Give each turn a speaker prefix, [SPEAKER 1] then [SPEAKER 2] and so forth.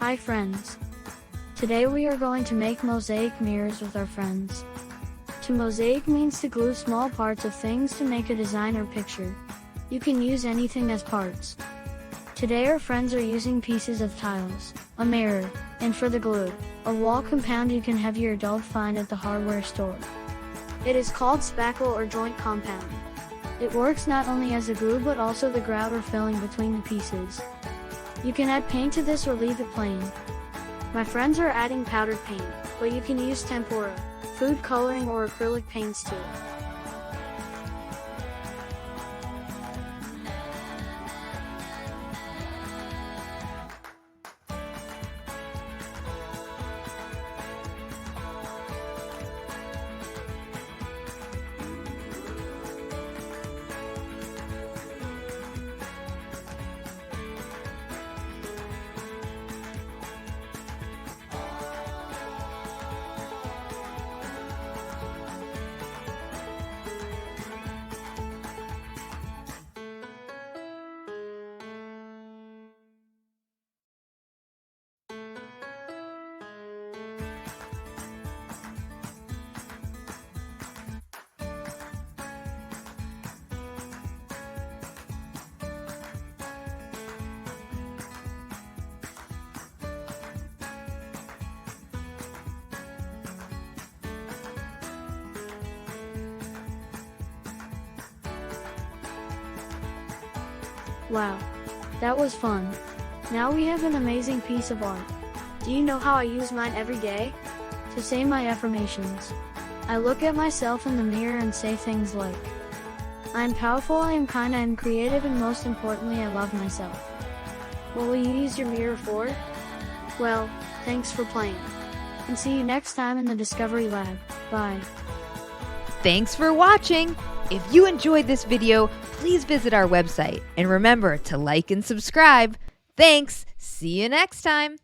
[SPEAKER 1] Hi friends. Today we are going to make mosaic mirrors with our friends. To mosaic means to glue small parts of things to make a design or picture. You can use anything as parts. Today our friends are using pieces of tiles, a mirror, and for the glue, a wall compound you can have your dog find at the hardware store. It is called spackle or joint compound. It works not only as a glue but also the grout or filling between the pieces. You can add paint to this or leave it plain. My friends are adding powdered paint, but you can use tempera, food coloring or acrylic paints too. Wow, that was fun. Now we have an amazing piece of art. Do you know how I use mine every day? To say my affirmations. I look at myself in the mirror and say things like, I am powerful, I am kind, I am creative, and most importantly, I love myself. What will you use your mirror for? Well, thanks for playing. And see you next time in the Discovery Lab. Bye.
[SPEAKER 2] Thanks for watching. If you enjoyed this video, please visit our website and remember to like and subscribe. Thanks. See you next time.